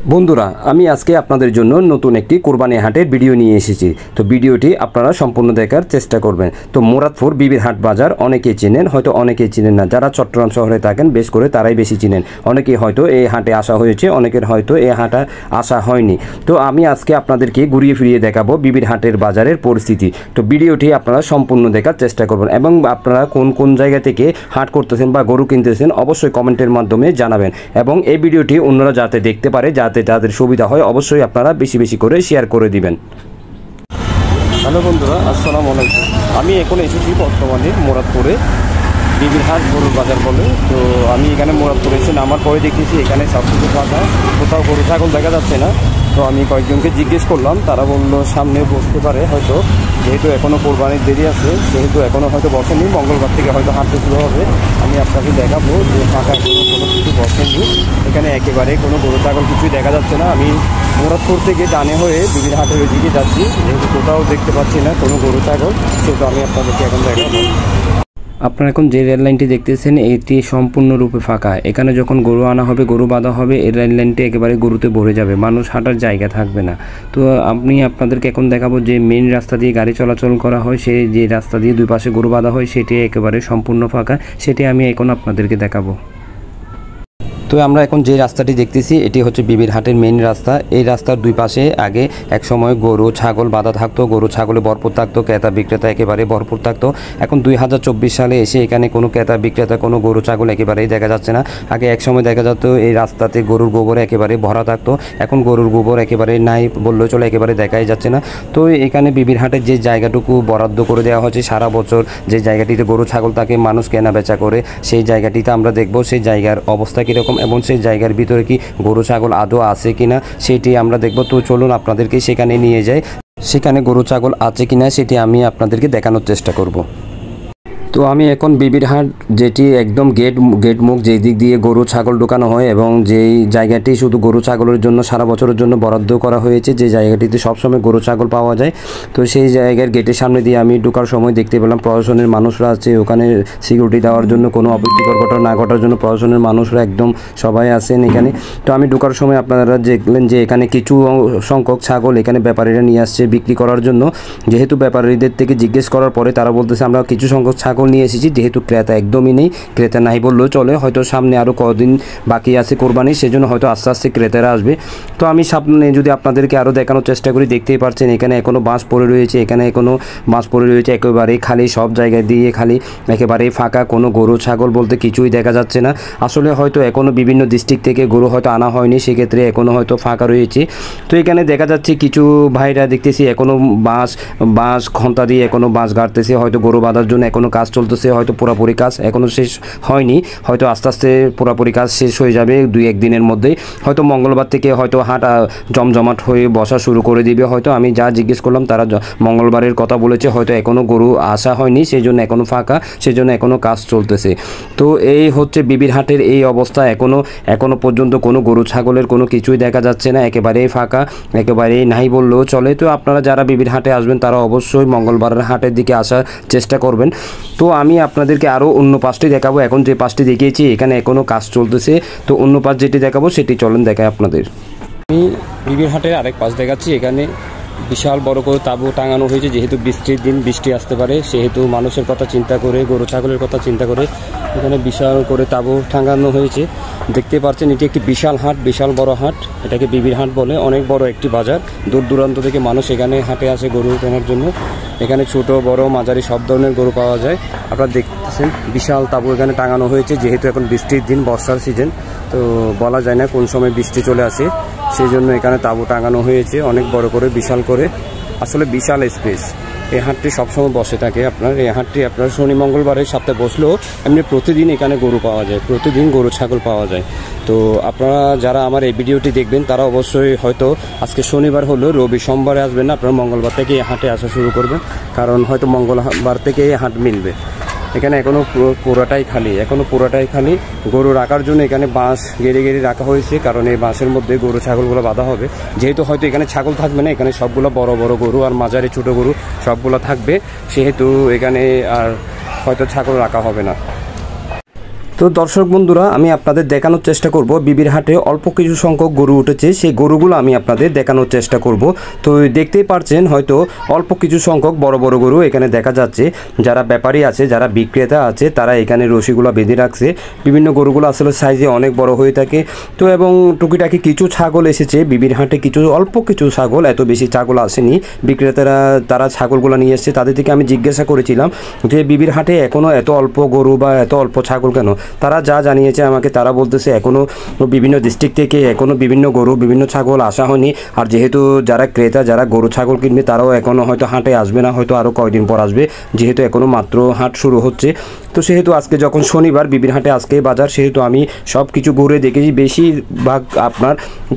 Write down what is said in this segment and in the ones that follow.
বন্ধুরা, আমি আজকে আপনাদের জন্য নতুন একটি কোরবানি হাটের ভিডিও নিয়ে এসেছি। তো ভিডিওটি আপনারা সম্পূর্ণ দেখার চেষ্টা করবেন। তো মুরাদপুর বিবির হাট বাজার অনেকেই চেনেন, হয়তো অনেকেই চেনেন না। যারা চট্টগ্রাম শহরে থাকেন বেশ করে তারাই বেশি চিনেন। অনেকেই হয়তো এই হাটে আসা হয়েছে, অনেকের হয়তো এই হাটে আসা হয়নি। তো আমি আজকে আপনাদেরকে ঘুরিয়ে ফিরিয়ে দেখাবো বিবির হাটের বাজারের পরিস্থিতি। তো ভিডিওটি আপনারা সম্পূর্ণ দেখার চেষ্টা করবেন এবং আপনারা কোন কোন জায়গা থেকে হাট করতেছেন বা গরু কিনতেছেন অবশ্যই কমেন্টের মাধ্যমে জানাবেন। এবং এই ভিডিওটি অন্যরা যাতে দেখতে পারে, যাদের সুবিধা হয়, অবশ্যই আপনারা বেশি বেশি করে শেয়ার করে দিবেন। হ্যালো বন্ধুরা, আসসালামু আলাইকুম। আমি এখন এসেছি বর্তমানে মুরাদপুরে বিবির হাট গরুর বাজার বলে। তো আমি এখানে মুরাদপুরে এসে নামার পরে দেখেছি এখানে সব কিছু ফাঁকা, কোথাও গরু ছাগল দেখা যাচ্ছে না। তো আমি কয়েকজনকে জিজ্ঞেস করলাম, তারা বললো সামনে বসতে পারে, হয়তো যেহেতু এখনও কোরবানির দেরি আছে সেহেতু এখনও হয়তো বসেনি, মঙ্গলবার থেকে হয়তো হাঁটতে শুরু হবে। আমি আপনাকে দেখাবো যে ফাঁকা এখনও কোনো কিছু বসেনি, এখানে একেবারে কোনো গরু ছাগল কিছুই দেখা যাচ্ছে না। আমি মুরাদপুর থেকে ডানে হয়ে বিবির হাটের ওইদিকে যাচ্ছি, যেহেতু কোথাও দেখতে পাচ্ছি না কোনো গরু ছাগল, সেহেতু আমি আপনাদেরকে এখন দেখাবো। আপনারা এখন যে রেল লাইনটি দেখতেছেন এটি সম্পূর্ণরূপে ফাঁকা। এখানে যখন গরু আনা হবে, গরু বাঁধা হবে, এই রেল লাইনটি একেবারে গরুতে ভরে যাবে, মানুষ হাঁটার জায়গা থাকবে না। তো আমি আপনাদেরকে এখন দেখাবো যে মেইন রাস্তা দিয়ে গাড়ি চলাচল করা হয়, সেই যে রাস্তা দিয়ে দুই পাশে গরু বাঁধা হয় সেটি একেবারে সম্পূর্ণ ফাঁকা, সেটি আমি এখন আপনাদেরকে দেখাবো। তো আমরা এখন যে রাস্তাটি দেখতেছি এটি হচ্ছে বিবির হাটের মেইন রাস্তা। এই রাস্তার দুই পাশে আগে এক সময় গরু ছাগল বাঁধা থাকতো, গরু ছাগলে ভরপুর থাকতো, ক্রেতা বিক্রেতা একেবারে ভরপুর থাকতো। এখন 2024 সালে এসে এখানে কোনো ক্রেতা বিক্রেতা কোনো গরু ছাগল একেবারেই দেখা যাচ্ছে না। আগে এক সময় দেখা যেত এই রাস্তাতে গরুর গোবর একেবারে ভরা থাকতো, এখন গরুর গোবর একেবারে নাই বললেও চলে, একেবারে দেখাই যাচ্ছে না। তো এখানে বিবির হাটের যে জায়গাটুকু বরাদ্দ করে দেওয়া হয়েছে সারা বছর, যে জায়গাটিতে গরু ছাগল থাকে, মানুষ কেনা বেচা করে, সেই জায়গাটিতে আমরা দেখব সেই জায়গার অবস্থা কীরকম এবং সেই জায়গার ভিতরে কি গরু ছাগল আদৌ আছে কিনা সেটি আমরা দেখব। তো চলুন আপনাদেরকে সেখানে নিয়ে যাই, সেখানে গরু ছাগল আছে কিনা সেটি আমি আপনাদেরকে দেখানোর চেষ্টা করব। তো আমি এখন বিবির হাট, যেটি একদম গেট মুখ, যেই দিক দিয়ে গরু ছাগল ঢোকানো হয় এবং যেই জায়গাটি শুধু গরু ছাগলের জন্য সারা বছরের জন্য বরাদ্দ করা হয়েছে, যে জায়গাটিতে সবসময় গরু ছাগল পাওয়া যায়, তো সেই জায়গার গেটের সামনে দিয়ে আমি ঢোকার সময় দেখতে পেলাম প্রশাসনের মানুষরা আছে ওখানে সিকিউরিটি দেওয়ার জন্য, কোনো অপ্রীতিকর ঘটনা না ঘটার জন্য প্রশাসনের মানুষরা একদম সবাই আছেন এখানে। তো আমি ঢোকার সময় আপনারা দেখলেন যে এখানে কিছু সংখ্যক ছাগল এখানে ব্যাপারীরা নিয়ে আসছে বিক্রি করার জন্য। যেহেতু ব্যাপারীদের থেকে জিজ্ঞেস করার পরে তারা বলতেছে আমরা কিছু সংখ্যক ছাগল নিয়ে এসেছি, যেহেতু ক্রেতা একদমই নেই, ক্রেতা নাই বললেও চলে, হয়তো সামনে আরও কদিন বাকি আছে কোরবানি, সেজন্য হয়তো আস্তে আস্তে ক্রেতারা আসবে। তো আমি সামনে যদি আপনাদেরকে আরও দেখানোর চেষ্টা করি, দেখতেই পাচ্ছেন এখানে এখনও বাঁশ পড়ে রয়েছে, এখানে এখনও বাঁশ পড়ে রয়েছে, একেবারেই খালি, সব জায়গায় দিয়ে খালি, একেবারেই ফাঁকা, কোনো গরু ছাগল বলতে কিছুই দেখা যাচ্ছে না। আসলে হয়তো এখনও বিভিন্ন ডিস্ট্রিক্ট থেকে গরু হয়তো আনা হয়নি, সেক্ষেত্রে এখনও হয়তো ফাঁকা রয়েছে। তো এখানে দেখা যাচ্ছে কিছু ভাইরা দেখতেছি এখনও বাঁশ খন্তা দিয়ে এখনও বাঁশ গাড়তেছে, হয়তো গরু বাঁধার জন্য এখনও কাজ চলতেছে, হয়তো পুরোপুরি কাজ এখনও শেষ হয়নি, হয়তো আস্তে আস্তে পুরোপুরি কাজ শেষ হয়ে যাবে 2-1 দিনের মধ্যেই, হয়তো মঙ্গলবার থেকে হয়তো হাট জমজমাট হয়ে বসা শুরু করে দিবে। হয়তো আমি যা জিজ্ঞেস করলাম তারা মঙ্গলবারের কথা বলেছে, হয়তো এখনও গরু আসা হয়নি, সেই জন্য এখনও ফাঁকা, সেই জন্য এখনও কাজ চলতেছে। তো এই হচ্ছে বিবির হাটের এই অবস্থা, এখনও পর্যন্ত কোনো গরু ছাগলের কোনো কিছুই দেখা যাচ্ছে না, একেবারেই ফাঁকা, একেবারেই নাই বললেও চলে। তো আপনারা যারা বিবির হাটে আসবেন তারা অবশ্যই মঙ্গলবারের হাটের দিকে আসার চেষ্টা করবেন। তো আমি আপনাদেরকে আরও অন্য পাশটি দেখাবো, এখন যে পাশটি দেখিয়েছি এখানে এখনও কাজ চলতেছে, তো অন্য পাশ যেটি দেখাবো সেটি চলেন দেখায় আপনাদের। আমি বিবির হাটের আরেক পাশ দেখাচ্ছি, এখানে বিশাল বড় করে তাঁবু টাঙানো হয়েছে, যেহেতু বৃষ্টির দিন, বৃষ্টি আসতে পারে, সেহেতু মানুষের কথা চিন্তা করে, গরু ছাগলের কথা চিন্তা করে এখানে বিশাল করে তাঁবু টাঙানো হয়েছে। দেখতে পাচ্ছেন এটি একটি বিশাল হাট, বিশাল বড় হাট, এটাকে বিবির হাট বলে, অনেক বড় একটি বাজার, দূর দূরান্ত থেকে মানুষ এখানে হাটে আসে গরু কেনার জন্য। এখানে ছোট বড় মাঝারি সব ধরনের গরু পাওয়া যায়। আপনারা দেখতেছেন বিশাল তাঁবু এখানে টাঙানো হয়েছে, যেহেতু এখন বৃষ্টির দিন, বর্ষার সিজন, তো বলা যায় না কোন সময় বৃষ্টি চলে আসে, সেই জন্য এখানে তাঁবু টাঙানো হয়েছে অনেক বড় করে, বিশাল করে, আসলে বিশাল স্পেস। এই হাটটি সবসময় বসে থাকে, আপনার এই হাটটি আপনার শনি মঙ্গলবারের সপ্তাহে বসলেও এমনি প্রতিদিন এখানে গরু পাওয়া যায়, প্রতিদিন গরু ছাগল পাওয়া যায়। তো আপনারা যারা আমার এই ভিডিওটি দেখবেন তারা অবশ্যই হয়তো আজকে শনিবার হলো, রবি সোমবারে আসবেন না, আপনারা মঙ্গলবার থেকে এই হাটে আসা শুরু করবেন, কারণ হয়তো মঙ্গলবার থেকে এই হাট মিলবে। এখানে এখনও পুরোটাই খালি, গরু রাখার জন্য এখানে বাঁশ গেড়ে রাখা হয়েছে, কারণ এই বাঁশের মধ্যে গরু ছাগলগুলো বাঁধা হবে। যেহেতু হয়তো এখানে ছাগল থাকবে না, এখানে সবগুলো বড় বড় গরু আর মাঝারি ছোট গরু সবগুলো থাকবে, সেহেতু এখানে আর হয়তো ছাগল রাখা হবে না। তো দর্শক বন্ধুরা, আমি আপনাদের দেখানোর চেষ্টা করব বিবির হাটে অল্প কিছু সংখ্যক গরু উঠেছে, সেই গরুগুলো আমি আপনাদের দেখানোর চেষ্টা করব। তো দেখতেই পারছেন হয়তো অল্প কিছু সংখ্যক বড় বড় গরু এখানে দেখা যাচ্ছে। যারা ব্যাপারী আছে, যারা বিক্রেতা আছে, তারা এখানে রশিগুলো বেঁধে রাখছে। বিভিন্ন গরুগুলো আসলে সাইজে অনেক বড় হয়ে থাকে। তো এবং টুকিটাকি কিছু ছাগল এসেছে বিবির হাটে, কিছু অল্প কিছু ছাগল, এত বেশি ছাগল আসেনি। বিক্রেতারা তারা ছাগলগুলো নিয়ে এসছে, তাদের থেকে আমি জিজ্ঞাসা করেছিলাম যে বিবির হাটে এখনও এত অল্প গরু বা এত অল্প ছাগল কেন। তারা যা জানিয়েছে আমাকে, তারা বলতেছে এখনও বিভিন্ন ডিস্ট্রিক্ট থেকে এখনও বিভিন্ন গরু বিভিন্ন ছাগল আসা হয়নি। আর যেহেতু যারা ক্রেতা, যারা গরু ছাগল কিনবে, তারাও এখনও হয়তো হাটে আসবে না, হয়তো আরও কয়েকদিন পর আসবে, যেহেতু এখনও মাত্র হাট শুরু হচ্ছে। তো সেহেতু আজকে যখন শনিবার, বিবির হাটে আজকে বাজার, সেহেতু আমি সব কিছু ঘুরে দেখেছি। বেশিরভাগ আপনার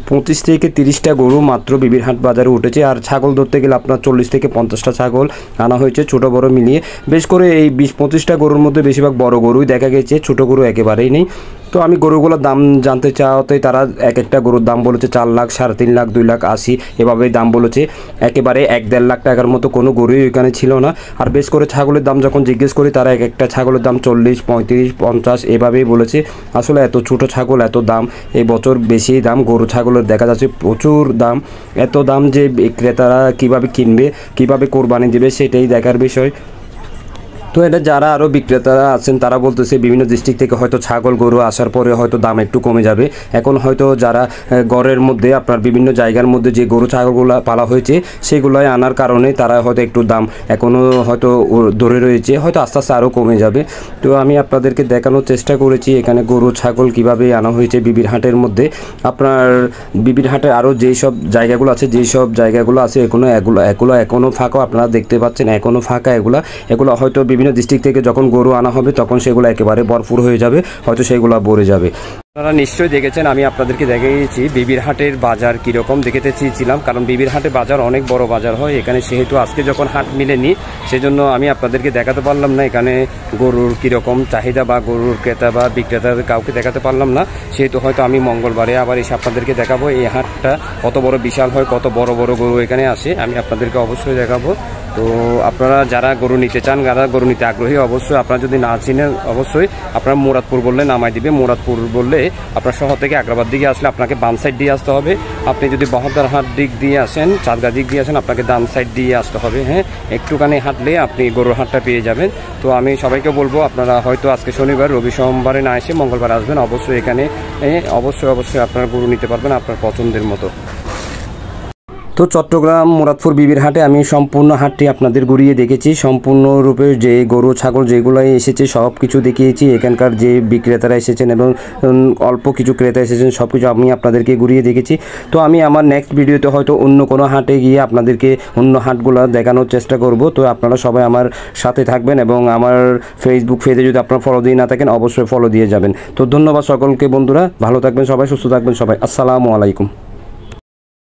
25 থেকে 30টা গরু মাত্র বিবির হাট বাজারে উঠেছে। আর ছাগল ধরতে গেলে আপনার 40 থেকে 50টা ছাগল আনা হয়েছে, ছোটো বড় মিলিয়ে। বেশ করে এই 20-25টা গরুর মধ্যে বেশিরভাগ বড় গরুই দেখা গেছে, ছোটো গরু একেবারেই নেই। তো আমি গরুগুলোর দাম জানতে চাওয়াতে তারা এক একটা গরুর দাম বলেছে 4 লাখ, 3.5 লাখ, 2 লাখ 80, এভাবেই দাম বলেছে। একেবারে 1-1.5 লাখ টাকার মতো কোনো গরুই এখানে ছিল না। আর বেশ করে ছাগলের দাম যখন জিজ্ঞেস করি, তারা এক একটা ছাগলের দাম 40, 35, 50 এভাবেই বলেছে। আসলে এত ছোটো ছাগল এত দাম, এই বছর বেশি দাম গরু ছাগলের দেখা যাচ্ছে, প্রচুর দাম। এত দাম যে ক্রেতারা কীভাবে কিনবে, কীভাবে কোরবানি দেবে, সেটাই দেখার বিষয়। তো এটা যারা আরও বিক্রেতারা আছেন, তারা বলতেছে বিভিন্ন ডিস্ট্রিক্ট থেকে হয়তো ছাগল গরু আসার পরে হয়তো দাম একটু কমে যাবে। এখন হয়তো যারা গড়ের মধ্যে আপনার বিভিন্ন জায়গার মধ্যে যে গরু ছাগলগুলো পালা হয়েছে, সেগুলোই আনার কারণে তারা হয়তো একটু দাম এখনও হয়তো ধরে রয়েছে, হয়তো আস্তে আস্তে আরও কমে যাবে। তো আমি আপনাদেরকে দেখানোর চেষ্টা করেছি এখানে গরু ছাগল কীভাবে আনা হয়েছে বিবির হাটের মধ্যে। আপনার বিবির হাটে আরও যেই সব জায়গাগুলো আছে এগুলো এখনও ফাঁকা, আপনারা দেখতে পাচ্ছেন এখনও ফাঁকা। এগুলো হয়তো বিভিন্ন ডিস্ট্রিক্ট থেকে যখন গরু আনা হবে, তখন সেগুলো একেবারে ভরপুর হয়ে যাবে, হয়তো সেগুলো ভরে যাবে। আপনারা নিশ্চয়ই দেখেছেন, আমি আপনাদেরকে দেখিয়েছি বিবির হাটের বাজার কীরকম দেখতে চেয়েছিলাম, কারণ বিবির হাটে বাজার অনেক বড় বাজার হয় এখানে। সেহেতু আজকে যখন হাট মিলেনি, সেজন্য আমি আপনাদেরকে দেখাতে পারলাম না এখানে গরুর কীরকম চাহিদা, বা গরুর ক্রেতা বা বিক্রেতাদের কাউকে দেখাতে পারলাম না। সেহেতু হয়তো আমি মঙ্গলবারে আবার এসে আপনাদেরকে দেখাবো এই হাটটা কত বড় বিশাল হয়, কত বড় বড় গরু এখানে আসে, আমি আপনাদেরকে অবশ্যই দেখাবো। তো আপনারা যারা গরু নিতে চান, যারা গরু নিতে আগ্রহী, অবশ্যই আপনারা যদি না চিনেন, অবশ্যই আপনারা মুরাদপুর বললে নামাই দিবে। মুরাদপুর বললে আপনার শহর থেকে আগ্রাবাদ দিকে আসলে আপনাকে বাম সাইড দিয়ে আসতে হবে। আপনি যদি বহদ্দারহাট দিক দিয়ে আসেন, চাঁদগা দিক দিয়ে আসেন, আপনাকে ডান সাইড দিয়ে আসতে হবে। হ্যাঁ, একটুখানি হাঁটলে আপনি গরুর হাটটা পেয়ে যাবেন। তো আমি সবাইকে বলবো, আপনারা হয়তো আজকে শনিবার, রবি সোমবারে না এসে মঙ্গলবার আসবেন, অবশ্যই এখানে অবশ্যই আপনারা গরু নিতে পারবেন আপনার পছন্দের মতো। তো চট্টগ্রাম মুরাদপুর বিবির হাটে আমি সম্পূর্ণ হাটটি আপনাদের ঘুরিয়ে দেখেছি, সম্পূর্ণরূপে যে গরু ছাগল যেগুলাই এসেছে সব কিছু দেখিয়েছি। এখানকার যে বিক্রেতারা এসেছেন এবং অল্প কিছু ক্রেতা এসেছেন, সব কিছু আমি আপনাদেরকে ঘুরিয়ে দেখেছি। তো আমি আমার নেক্সট ভিডিওতে হয়তো অন্য কোনো হাটে গিয়ে আপনাদেরকে অন্য হাটগুলো দেখানোর চেষ্টা করব। তো আপনারা সবাই আমার সাথে থাকবেন এবং আমার ফেসবুক পেজে যদি আপনারা ফলো দিয়ে না থাকেন, অবশ্যই ফলো দিয়ে যাবেন। তো ধন্যবাদ সকলকে বন্ধুরা, ভালো থাকবেন সবাই, সুস্থ থাকবেন সবাই। আসসালামু আলাইকুম।